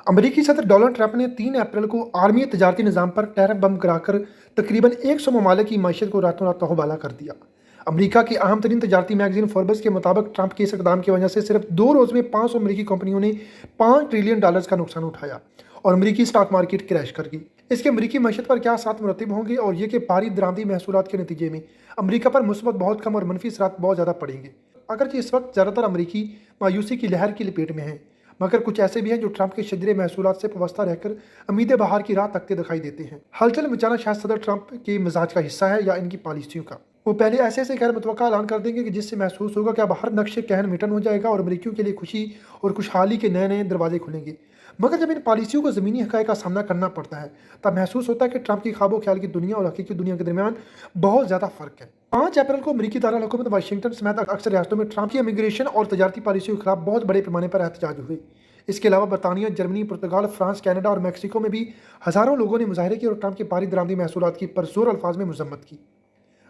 अमेरिकी सदर Donald Trump ने 3 अप्रैल को आर्मी तजारती निज़ाम पर टैरिफ बम गिराकर तकरीबन 100 ममालिक की मईशत को रातों रात तहबाला कर दिया। अमेरिका की अहम तरीन तजारती मैगजीन फोर्ब्स के मुताबिक ट्रंप के इस इकदाम की वजह से सिर्फ 2 रोज़ में 500 अमेरिकी कंपनियों ने $5 ट्रिलियन का नुकसान उठाया और अमेरिकी स्टॉक मार्केट क्रैश कर गई। इसके अमेरिकी मईशत पर क्या असरात मुरतब होंगे और ये कि भारी दरामदी महसूलात के नतीजे में अमेरिका पर मुस्बत बहुत कम और मनफी असरात बहुत ज़्यादा पड़ेंगे। अगरचे इस वक्त ज़्यादातर अमेरिकी मायूसी की लहर की लपेट में हैं, मगर कुछ ऐसे भी हैं जो ट्रंप के शजरे महसूलात से वाबस्ता रहकर उम्मीद बहार की राह तकते दिखाई देते हैं। हलचल मचाना शायद सदर ट्रंप के मिजाज का हिस्सा है या इनकी पॉलिसियों का। वो पहले ऐसे ऐसे गैर मुतवक्का ऐलान कर देंगे कि जिससे महसूस होगा कि अब हर नक्शे कहन मिटन हो जाएगा और अमरीकियों के लिए खुशी और खुशहाली के नए नए दरवाजे खुलेंगे। मगर जब इन पॉलिसियों को ज़मीनी हक़ाइक़ का सामना करना पड़ता है तब महसूस होता है कि ट्रंप की ख्वाबो ख्याल की दुनिया और हकीकी दुनिया के दरमियान बहुत ज़्यादा फ़र्क है। 5 अप्रैल को अमेरिकी दारुल-हुकूमत वाशिंगटन समेत अक्सर रियासतों में ट्रंप की इमिग्रेशन और तजारती पॉलिसियों के खिलाफ बहुत बड़े पैमाने पर एहतजाज हुए। इसके अलावा बरतानिया, जर्मनी, पुर्तगाल, फ्रांस, कनाडा और मैक्सिको में भी हज़ारों लोगों ने मुजाहरे किए और ट्रंप की भारी दरामदी महसूलात की पुरज़ोर अल्फाज में मजम्मत की।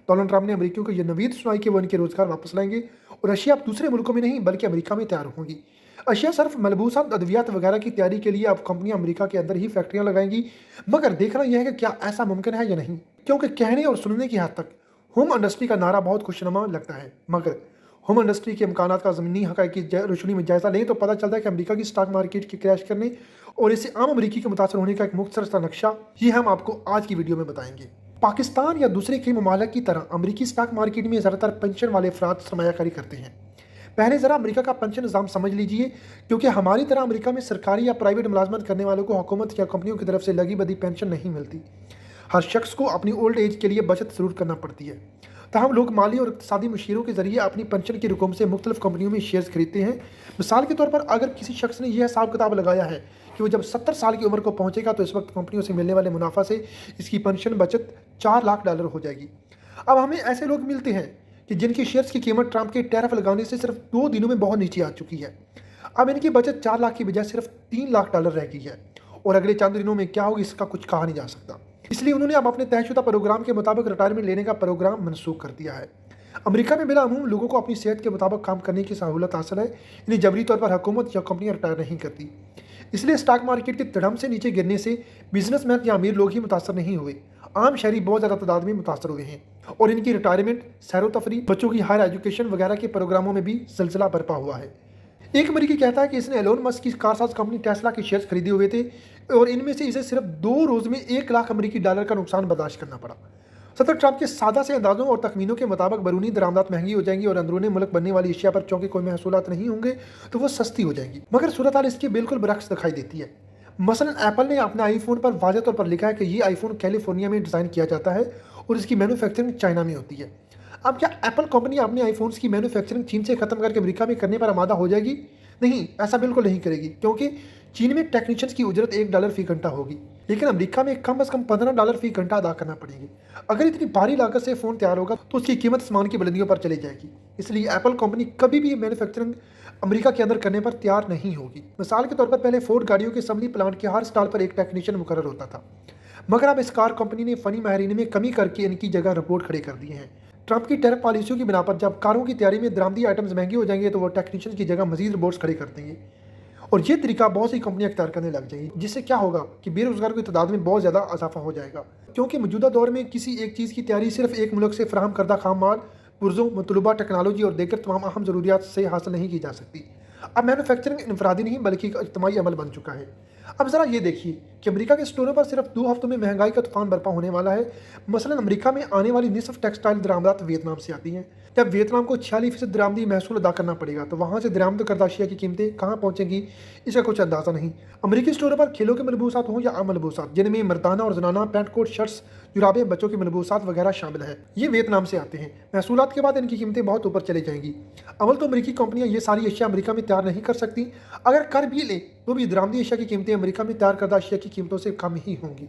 डोनाल्ड ट्रंप ने अमेरिकियों को यह नवीद सुनाई कि वो इनके रोजगार वापस लाएंगे और अशिया अब दूसरे मुल्कों में नहीं बल्कि अमेरिका में तैयार होंगी। अशिया सिर्फ मलबूसात, अद्वियात वगैरह की तैयारी के लिए अब कंपनियां अमेरिका के अंदर ही फैक्ट्रियां लगाएंगी। मगर देखना यह है कि क्या ऐसा मुमकिन है या नहीं, क्योंकि कहने और सुनने की हद तक होम इंडस्ट्री का नारा बहुत खुशनुमा लगता है, मगर होम इंडस्ट्री के इम्कानात का ज़मीनी हक़ाइक़ की रोशनी में जायज़ा लें तो पता चलता है कि अमेरिका की स्टॉक मार्केट के क्रैश करने और इससे आम अमेरिकी के मुतासर होने का एक मुख्तसर सा नक्शा ये हम आपको आज की वीडियो में बताएंगे। पाकिस्तान या दूसरे कई ममालिक की तरह अमेरिकी स्टॉक मार्केट में ज़्यादातर पेंशन वाले अफराद सरमायाकारी करते हैं। पहले ज़रा अमेरिका का पेंशन निज़ाम समझ लीजिए, क्योंकि हमारी तरह अमेरिका में सरकारी या प्राइवेट मुलाजमत करने वालों को हुकूमत या कंपनियों की तरफ से लगी बदी पेंशन नहीं मिलती। हर शख्स को अपनी ओल्ड एज के लिए बचत ज़रूर करना पड़ती है। तहम लोग माली और इक़्तिसादी मशीरों के ज़रिए अपनी पेंशन की रकम से मुख्तलिफ कंपनियों में शेयर्स खरीदते हैं। मिसाल के तौर पर अगर किसी शख्स ने यह हिसाब किताब लगाया है कि वो जब 70 साल की उम्र को पहुंचेगा तो इस वक्त कंपनियों से मिलने वाले मुनाफा से इसकी पेंशन बचत $4 लाख हो जाएगी। अब हमें ऐसे लोग मिलते हैं कि जिनकी शेयर्स की कीमत ट्रंप के टैरिफ लगाने से सिर्फ 2 दिनों में बहुत नीचे आ चुकी है। अब इनकी बचत 4 लाख की बजाय सिर्फ $3 लाख रह गई है और अगले चंद दिनों में क्या होगी इसका कुछ कहा नहीं जा सकता। इसलिए उन्होंने अब अपने तयशुदा प्रोग्राम के मुताबिक रिटायरमेंट लेने का प्रोग्राम मनसूख कर दिया है। अमेरिका में बिलाअमूम लोगों को अपनी सेहत के मुताबिक काम करने की सहूलत हासिल है, इन्हें जबरी तौर पर हुकूमत या कंपनियां रिटायर नहीं करती। इसलिए स्टॉक मार्केट के तड़म से नीचे गिरने से बिजनेसमैन या अमीर लोग ही मुतासर नहीं हुए, आम शहरी बहुत ज़्यादा तादाद में मुतासर हुए हैं और इनकी रिटायरमेंट, सैरो तफरी, बच्चों की हायर एजुकेशन वगैरह के प्रोग्रामों में भी सिलसिला बरपा हुआ है। एक अमेरिकी कहता है कि इसने एलोन मस्क की कारसाज कंपनी टेस्ला के शेयर्स खरीदे हुए थे और इनमें से इसे सिर्फ 2 रोज़ में $1 लाख अमेरिकी का नुकसान बर्दाश्त करना पड़ा। सदर ट्रंप के सादा से अंदाजों और तखमीनों के मुताबिक बैरूनी दरामदात महंगी हो जाएंगी और अंदरूनी मुल्क बनने वाली अशिया पर चूंकि कोई महसूलात नहीं होंगे तो वो सस्ती हो जाएंगी। मगर सूरत हाल इसके बिल्कुल बरक्स दिखाई देती है। मसलन एप्पल ने अपने आईफोन पर वाज़ेह तौर पर लिखा है कि ये आईफोन कैलिफोर्निया में डिज़ाइन किया जाता है और इसकी मैन्युफैक्चरिंग चाइना में होती है। अब क्या एप्पल कंपनी अपने आईफोन्स की मैन्युफैक्चरिंग चीन से ख़त्म करके अमेरिका में करने पर आमादा हो जाएगी? नहीं, ऐसा बिल्कुल नहीं करेगी, क्योंकि चीन में टेक्नीशियंस की उजरत $1 फी घंटा होगी, लेकिन अमेरिका में कम से कम $15 फी घंटा अदा करना पड़ेगी। अगर इतनी भारी लागत से फ़ोन तैयार होगा तो उसकी कीमत आसमान की बुलंदियों पर चली जाएगी। इसलिए एप्पल कंपनी कभी भी मैन्युफैक्चरिंग अमेरिका के अंदर करने पर तैयार नहीं होगी। मिसाल के तौर पर पहले फोर्ड गाड़ियों के असम्बली प्लांट के हर स्टॉल पर एक टेक्नीशियन मुकर्रर होता था, मगर अब इस कार कंपनी ने फ़नी माहिरीन में कमी करके इनकी जगह रिपोर्ट खड़े कर दिए हैं। ट्रंप की टैरिफ पॉलिसियों की बिना पर जब कारों की तैयारी में दरामदी आइटम्स महंगे हो जाएंगे तो वो टेक्नीशियन की जगह मजीद रोबोट्स खड़े कर देंगे और ये तरीका बहुत सी कंपनियां अख्तियार करने लग जाएंगी, जिससे क्या होगा कि बेरोजगार की तादाद में बहुत ज़्यादा इजाफा हो जाएगा। क्योंकि मौजूदा दौर में किसी एक चीज़ की तैयारी सिर्फ एक मुल्क से फराहम करदा खाम माल, पुर्जों, मतलूबा टेक्नोलॉजी और दीगर तमाम अहम ज़रूरियात से हासिल नहीं की जा सकती। अब मैन्युफैक्चरिंग इनफरादी नहीं बल्कि एक इज्तिमाई अमल बन चुका है। अब ज़रा ये देखिए कि अमेरिका के स्टोरों पर सिर्फ 2 हफ्तों में महंगाई का तूफान बर्पा होने वाला है। मसलन अमेरिका में आने वाली निसफ टेक्सटाइल दरामदात वियतनाम से आती हैं। जब वियतनाम को 46% दरामदी महसूल अदा करना पड़ेगा तो वहाँ से दरामद करदा अशिया की कीमतें कहाँ पहुँचेंगी इसका कुछ अंदाज़ा नहीं। अमेरिकी स्टोरों पर खेलों के मलबूसात हों या आम मलबूसात, जिनमें मर्दाना और जनाना पैंट कोट, शर्ट्स, जुराबें, बच्चों के मलबूसात वगैरह शामिल है, ये वियतनाम से आते हैं। महसूलात के बाद इनकी कीमतें बहुत ऊपर चली जाएंगी। अव्वल तो अमेरिकी कंपनियां ये सारी अशिया अमेरिका में तैयार नहीं कर सकती, अगर कर भी ले तो भी दरामदी अशिया की कीमतें अमेरिका में तैयार करदा अशिया की कीमतों से कम ही होंगी।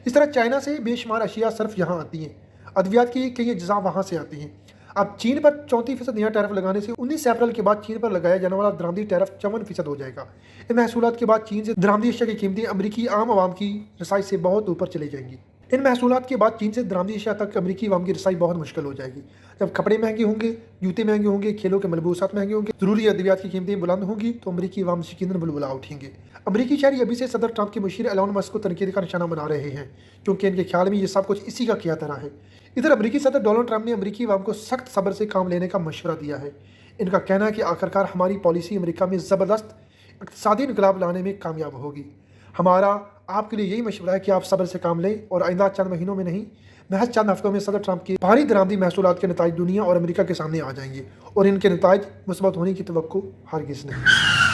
इस तरह चाइना से बेशुमार अशिया सिर्फ यहाँ आती हैं, अद्वियात की कई अज्जा वहाँ से आती हैं। अब चीन पर 34% नया टैरिफ लगाने से 19 अप्रैल के बाद चीन पर लगाया जाने वाला दरामदी टैरिफ 54% हो जाएगा। इन महसूलात के बाद चीन से दरामदी अशिया की कीमतें अमेरिकी आम आवाम की रसाई से बहुत ऊपर चली जाएंगी। इन महसूलात के बाद चीन से दरामदी अशिया तक अमरीकी अवाम की रसाई बहुत मुश्किल हो जाएगी। जब कपड़े महंगे होंगे, जूते महंगे होंगे, खेलों के मलबूसात महंगे होंगे, ज़रूरी अद्वियात की कीमतें बुलंद होंगी, तो अमरीकी अवाम यकीनन बुलबुला उठेंगे। अमरीकी शहरी अभी से सदर ट्रंप के मुशीर एलन मस्क को तनकीद का निशाना बना रहे हैं, क्योंकि इनके ख्याल में ये सब कुछ इसी का किया धरा है। इधर अमरीकी सदर डोनाल्ड ट्रंप ने अमरीकी अवाम को सख्त सब्र से काम लेने का मशवरा दिया है। इनका कहना है कि आखिरकार हमारी पॉलिसी अमेरिका में ज़बरदस्त इक़्तिसादी इनकलाब लाने में कामयाब होगी। हमारा आपके लिए यही मशवरा है कि आप सब्र से काम लें और आइंदा चंद महीनों में नहीं, महज चंद हफ्तों में सदर ट्रंप के भारी दरामदी महसूलात के नताइज दुनिया और अमेरिका के सामने आ जाएंगे और इनके नताइज मुस्बत होने की तवक्को हरगिज़ नहीं।